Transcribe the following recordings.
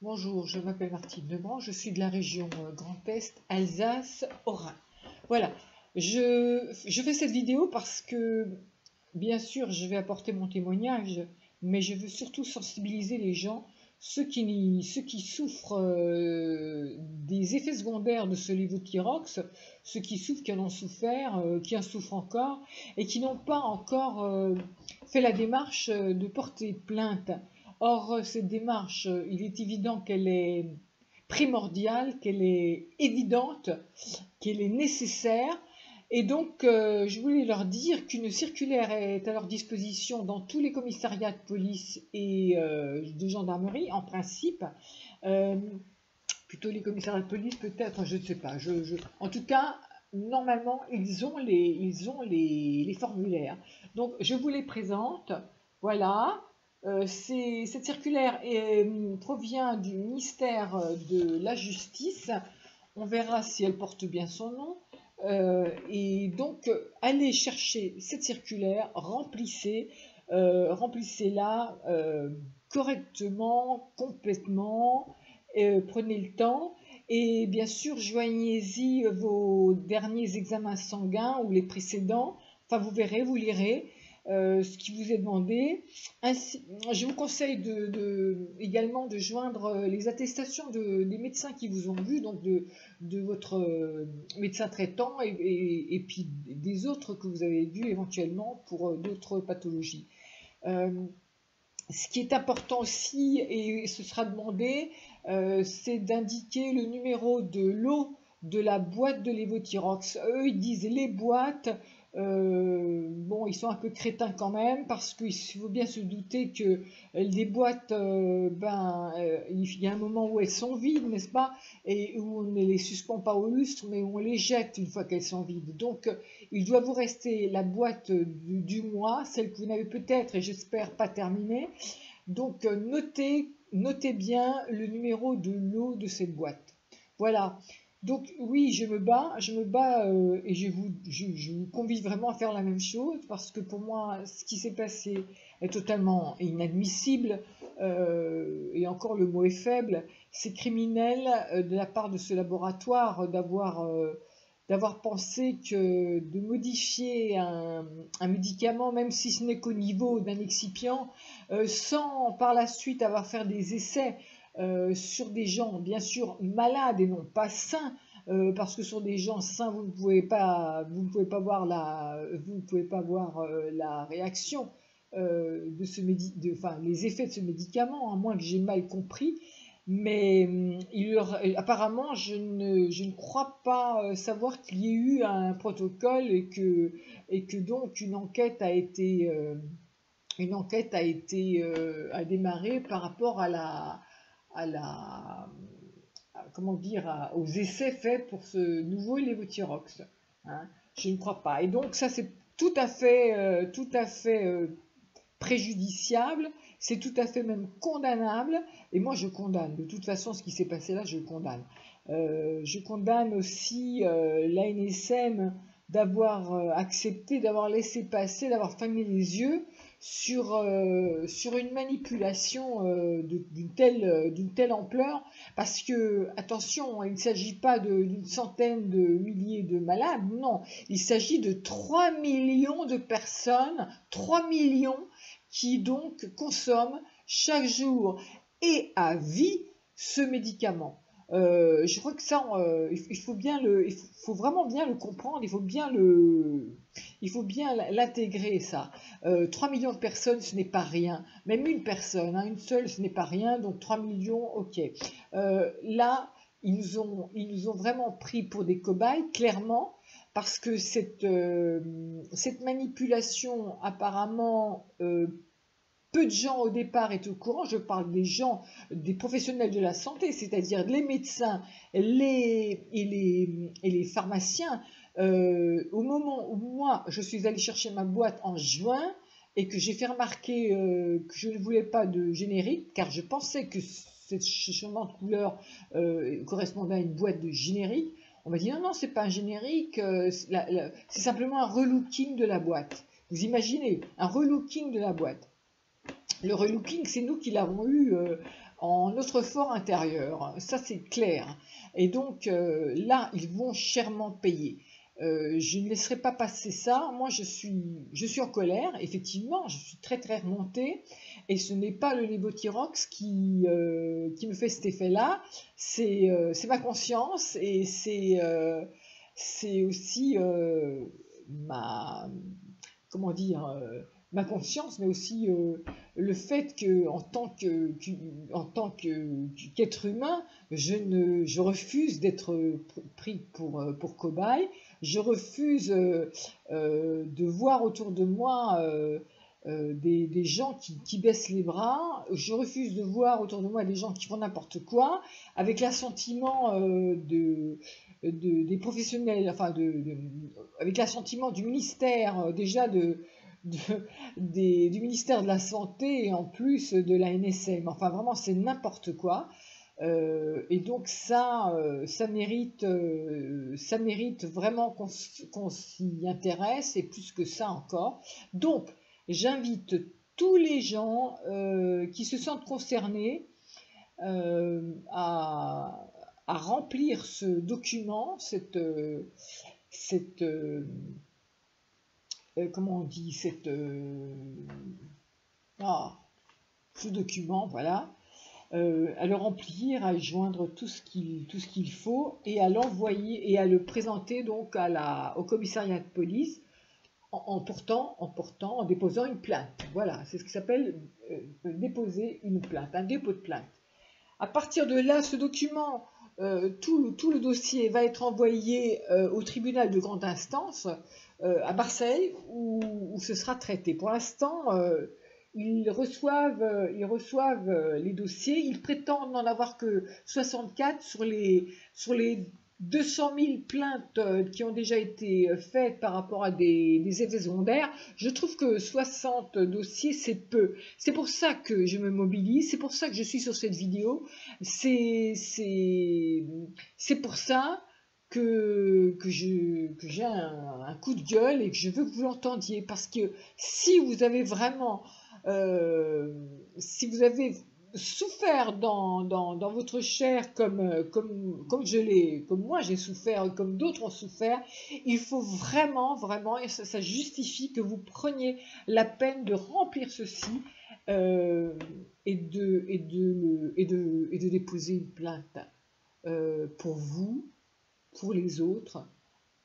Bonjour, je m'appelle Martine Lebrun, je suis de la région Grand Est, Alsace, Haut-Rhin. Voilà, je fais cette vidéo parce que, bien sûr, je vais apporter mon témoignage, mais je veux surtout sensibiliser les gens, ceux qui souffrent des effets secondaires de ce lévothyrox, ceux qui souffrent, qui en ont souffert, qui en souffrent encore, et qui n'ont pas encore fait la démarche de porter plainte. Or, cette démarche, il est évident qu'elle est primordiale, qu'elle est évidente, qu'elle est nécessaire. Et donc, je voulais leur dire qu'une circulaire est à leur disposition dans tous les commissariats de police et de gendarmerie, en principe. Plutôt les commissariats de police, peut-être, je ne sais pas. En tout cas, normalement, ils ont les formulaires. Donc, je vous les présente. Voilà. Cette circulaire provient du ministère de la Justice. On verra si elle porte bien son nom. Et donc, allez chercher cette circulaire, remplissez-la correctement, complètement, prenez le temps. Et bien sûr, joignez-y vos derniers examens sanguins ou les précédents. Enfin, vous verrez, vous lirez. Ce qui vous est demandé. Ainsi, je vous conseille également de joindre les attestations des médecins qui vous ont vu, donc de votre médecin traitant et puis des autres que vous avez vus éventuellement pour d'autres pathologies. Ce qui est important aussi, et ce sera demandé, c'est d'indiquer le numéro de lot de la boîte de lévothyrox. Eux, ils disent les boîtes. Bon, ils sont un peu crétins quand même, parce qu'il faut bien se douter que les boîtes, il y a un moment où elles sont vides, n'est-ce pas? Et où on ne les suspend pas au lustre, mais où on les jette une fois qu'elles sont vides. Donc, il doit vous rester la boîte du mois, celle que vous n'avez peut-être, et j'espère, pas terminée. Donc, notez bien le numéro de lot de cette boîte. Voilà. Donc oui, je me bats et je vous convie vraiment à faire la même chose, parce que pour moi, ce qui s'est passé est totalement inadmissible, et encore le mot est faible. C'est criminel de la part de ce laboratoire d'avoir pensé que de modifier un médicament, même si ce n'est qu'au niveau d'un excipient, sans par la suite avoir fait des essais sur des gens bien sûr malades et non pas sains, parce que sur des gens sains vous ne pouvez pas voir la réaction les effets de ce médicament, à moins que j'ai mal compris. Mais apparemment je ne crois pas savoir qu'il y ait eu un protocole et que donc une enquête a démarré par rapport aux essais faits pour ce nouveau lévothyrox. Hein. Je ne crois pas. Et donc ça, c'est tout à fait préjudiciable, c'est tout à fait même condamnable. Et moi, je condamne. De toute façon, ce qui s'est passé là, je condamne. Je condamne aussi l'ANSM d'avoir accepté, d'avoir laissé passer, d'avoir fermé les yeux sur une manipulation d'une telle ampleur, parce que, attention, il ne s'agit pas d'une centaine de milliers de malades, non, il s'agit de 3 millions de personnes, 3 millions qui donc consomment chaque jour et à vie ce médicament. Je crois que ça, il faut vraiment bien le comprendre, il faut bien l'intégrer, ça. 3 millions de personnes, ce n'est pas rien. Même une personne, une seule, ce n'est pas rien. Donc 3 millions, ok. Là, ils nous ont vraiment pris pour des cobayes, clairement, parce que cette manipulation, apparemment, peu de gens au départ étaient au courant. Je parle des professionnels de la santé, c'est-à-dire les médecins et les pharmaciens. Au moment où moi, je suis allée chercher ma boîte en juin et que j'ai fait remarquer que je ne voulais pas de générique, car je pensais que ce changement de couleur correspondait à une boîte de générique, on m'a dit non, c'est pas un générique, c'est simplement un relooking de la boîte. Vous imaginez, un relooking de la boîte. Le relooking, c'est nous qui l'avons eu en notre fort intérieur. Ça, c'est clair. Et donc, là, ils vont chèrement payer. Je ne laisserai pas passer ça. Moi, je suis en colère, effectivement, je suis très très remontée, et ce n'est pas le Levothyrox qui me fait cet effet-là, c'est ma conscience, et c'est aussi ma, comment dire, ma conscience, mais aussi le fait que qu'être humain, je refuse d'être pris pour cobaye. Je refuse de voir autour de moi des gens qui baissent les bras. Je refuse de voir autour de moi des gens qui font n'importe quoi, avec l'assentiment des professionnels, enfin avec l'assentiment du ministère déjà de- du ministère de la Santé, et en plus de la NSM. Enfin, vraiment, c'est n'importe quoi. Et donc ça mérite vraiment qu'on s'y intéresse, et plus que ça encore. Donc, j'invite tous les gens qui se sentent concernés à remplir ce document, cette comment on dit, ah, ce document, voilà, à le remplir, à y joindre tout ce qu'il faut, et à l'envoyer et à le présenter donc au commissariat de police en déposant une plainte. Voilà, c'est ce qui s'appelle déposer une plainte, un dépôt de plainte. À partir de là, ce document, tout le dossier va être envoyé au tribunal de grande instance à Marseille, où ce sera traité. Pour l'instant, ils reçoivent les dossiers. Ils prétendent n'en avoir que 64 sur les 200 000 plaintes qui ont déjà été faites par rapport à des effets secondaires. Je trouve que 60 dossiers, c'est peu. C'est pour ça que je me mobilise, c'est pour ça que je suis sur cette vidéo. C'est pour ça que j'ai un coup de gueule, et que je veux que vous l'entendiez. Parce que si vous avez vraiment si vous avez souffert dans votre chair comme moi j'ai souffert, comme d'autres ont souffert, il faut vraiment, vraiment, et ça justifie que vous preniez la peine de remplir ceci et de déposer une plainte pour vous, pour les autres,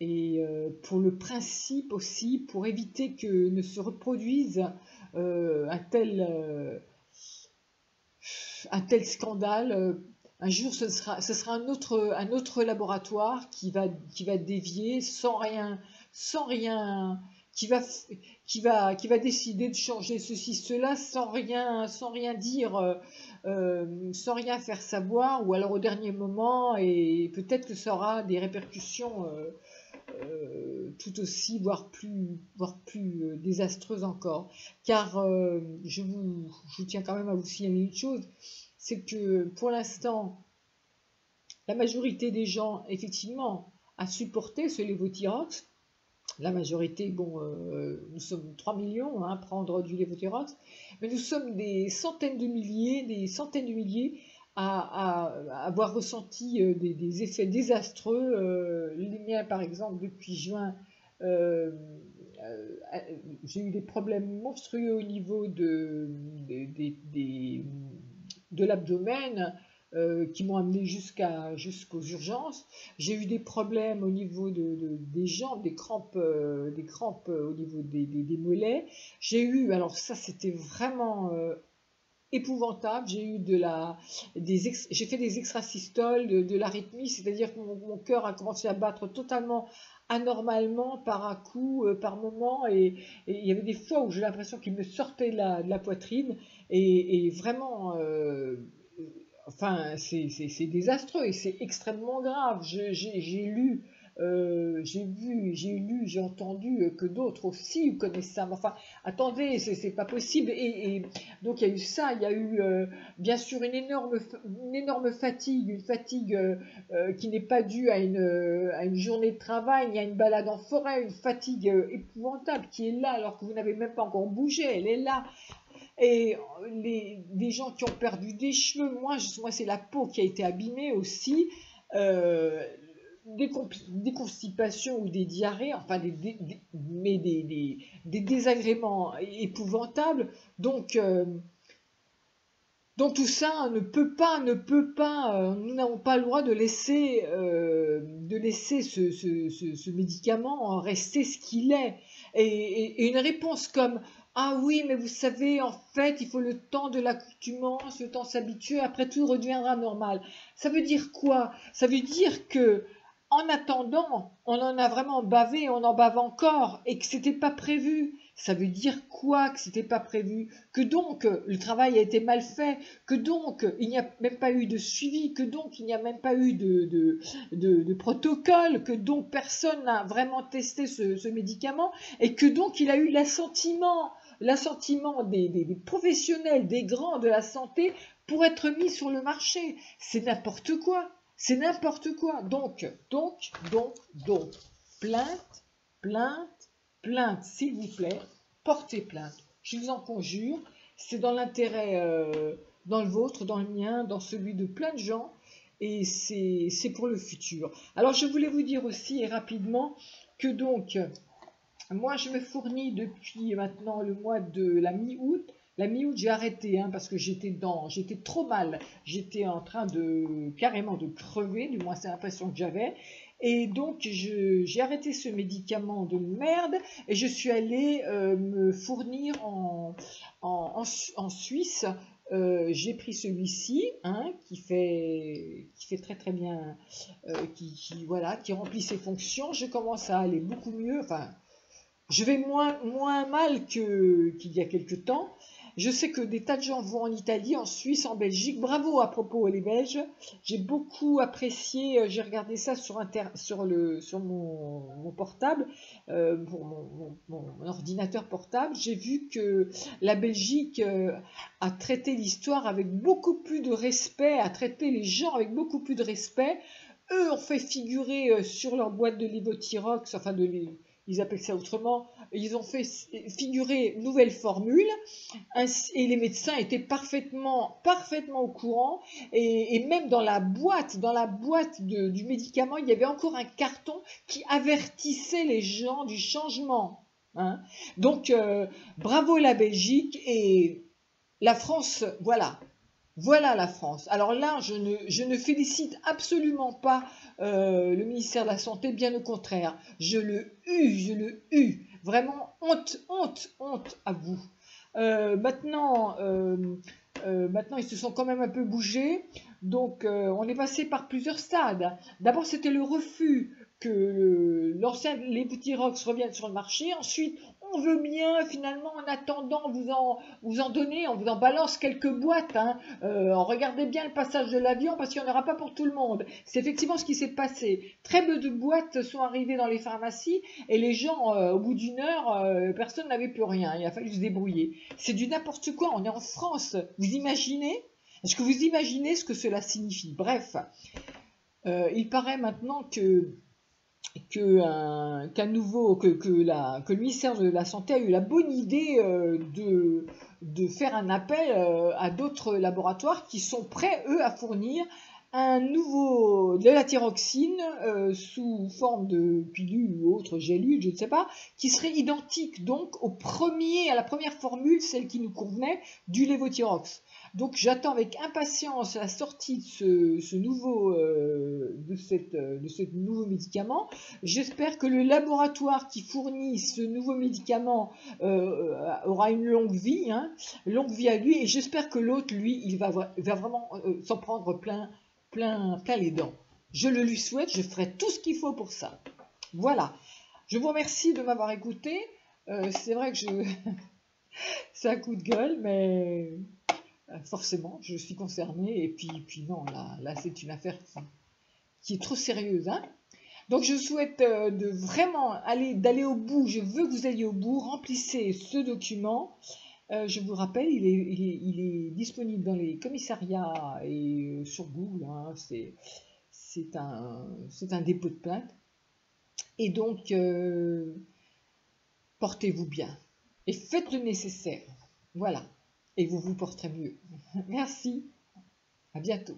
et pour le principe aussi, pour éviter que ne se reproduise un tel scandale. Un jour, ce sera un autre laboratoire qui va dévier sans rien, qui va décider de changer ceci, cela, sans rien dire, sans rien faire savoir, ou alors au dernier moment, et peut-être que ça aura des répercussions tout aussi, voire plus désastreuses encore. Car je tiens quand même à vous signaler une chose, c'est que pour l'instant, la majorité des gens, effectivement, a supporté ce Levothyrox. La majorité, bon, nous sommes 3 millions à prendre du Levothyrox, mais nous sommes des centaines de milliers à avoir ressenti des effets désastreux. Les miens, par exemple, depuis juin, euh, j'ai eu des problèmes monstrueux au niveau de l'abdomen, qui m'ont amené jusqu'aux urgences. J'ai eu des problèmes au niveau des jambes, des crampes au niveau des mollets. Alors ça c'était vraiment épouvantable. J'ai fait des extrasystoles, de l'arythmie, c'est-à-dire que mon cœur a commencé à battre totalement anormalement par à coup, par moment, et il y avait des fois où j'ai l'impression qu'il me sortait de la poitrine, et vraiment, enfin, c'est désastreux, et c'est extrêmement grave. J'ai lu, j'ai entendu que d'autres aussi connaissent ça. Mais enfin, attendez, c'est pas possible. Et donc il y a eu ça, il y a eu bien sûr une énorme fatigue, une fatigue qui n'est pas due à une journée de travail, ni à une balade en forêt, une fatigue épouvantable qui est là alors que vous n'avez même pas encore bougé, elle est là. et des gens qui ont perdu des cheveux, moi c'est la peau qui a été abîmée aussi, euh, des constipations ou des diarrhées, enfin des désagréments épouvantables. Donc tout ça nous n'avons pas le droit de laisser ce médicament rester ce qu'il est. Et une réponse comme ah oui, mais vous savez, en fait, il faut le temps de l'accoutumance, le temps de s'habituer, après tout redeviendra normal. Ça veut dire quoi? Ça veut dire que en attendant, on en a vraiment bavé, on en bave encore, et que c'était pas prévu. Ça veut dire quoi que c'était pas prévu? Que donc le travail a été mal fait, que donc il n'y a même pas eu de suivi, que donc il n'y a même pas eu de protocole, que donc personne n'a vraiment testé ce médicament, et que donc il a eu l'assentiment des professionnels, des grands de la santé pour être mis sur le marché. C'est n'importe quoi. C'est n'importe quoi. Donc, plainte, plainte, plainte, s'il vous plaît, portez plainte. Je vous en conjure, c'est dans l'intérêt, dans le vôtre, dans le mien, dans celui de plein de gens, et c'est pour le futur. Alors, je voulais vous dire aussi, et rapidement, que donc, moi, je me fournis depuis maintenant le mois de la mi-août. La mi-août, j'ai arrêté parce que j'étais trop mal. J'étais en train carrément de crever, du moins c'est l'impression que j'avais. Et donc, j'ai arrêté ce médicament de merde et je suis allée me fournir en Suisse. J'ai pris celui-ci qui fait très très bien, voilà, qui remplit ses fonctions. Je commence à aller beaucoup mieux. Enfin, je vais moins mal qu'il y a quelque temps. Je sais que des tas de gens vont en Italie, en Suisse, en Belgique. Bravo à propos les Belges. J'ai beaucoup apprécié. J'ai regardé ça sur mon portable, pour mon ordinateur portable. J'ai vu que la Belgique a traité l'histoire avec beaucoup plus de respect, a traité les gens avec beaucoup plus de respect. Eux ont fait figurer sur leur boîte de Levothyrox, enfin ils appellent ça autrement, ils ont fait figurer une nouvelle formule et les médecins étaient parfaitement au courant et même dans la boîte du médicament, il y avait encore un carton qui avertissait les gens du changement. Donc, bravo la Belgique et la France, voilà. Voilà la France. Alors là, je ne félicite absolument pas le ministère de la Santé, bien au contraire. Je le hue. Vraiment, honte, honte, honte à vous. Maintenant, ils se sont quand même un peu bougés. Donc, on est passé par plusieurs stades. D'abord, c'était le refus que l'ancien Levothyrox revienne sur le marché. Ensuite, on veut bien, finalement, en attendant, vous en donner, on vous en balance quelques boîtes. Regardez bien le passage de l'avion parce qu'il n'y en aura pas pour tout le monde. C'est effectivement ce qui s'est passé. Très peu de boîtes sont arrivées dans les pharmacies et les gens, au bout d'une heure, personne n'avait plus rien. Il a fallu se débrouiller. C'est du n'importe quoi. On est en France. Vous imaginez? Est-ce que vous imaginez ce que cela signifie? Bref, il paraît maintenant que le ministère de la Santé a eu la bonne idée de faire un appel à d'autres laboratoires qui sont prêts, eux, à fournir de la thyroxine sous forme de pilule ou autre gélule, je ne sais pas, qui serait identique donc à la première formule, celle qui nous convenait, du Levothyrox. Donc j'attends avec impatience la sortie de ce nouveau médicament. J'espère que le laboratoire qui fournit ce nouveau médicament aura une longue vie à lui, et j'espère que l'autre, lui, il va vraiment s'en prendre plein les dents. Je le lui souhaite, je ferai tout ce qu'il faut pour ça. Voilà. Je vous remercie de m'avoir écouté. C'est vrai que c'est un coup de gueule, mais forcément, je suis concernée. Et puis non, là c'est une affaire qui est trop sérieuse. Donc je souhaite d'aller au bout. Je veux que vous alliez au bout. Remplissez ce document. Je vous rappelle, il est disponible dans les commissariats et sur Google. C'est un dépôt de plainte. Et donc, portez-vous bien et faites le nécessaire. Voilà. et vous vous porterez mieux. Merci, à bientôt.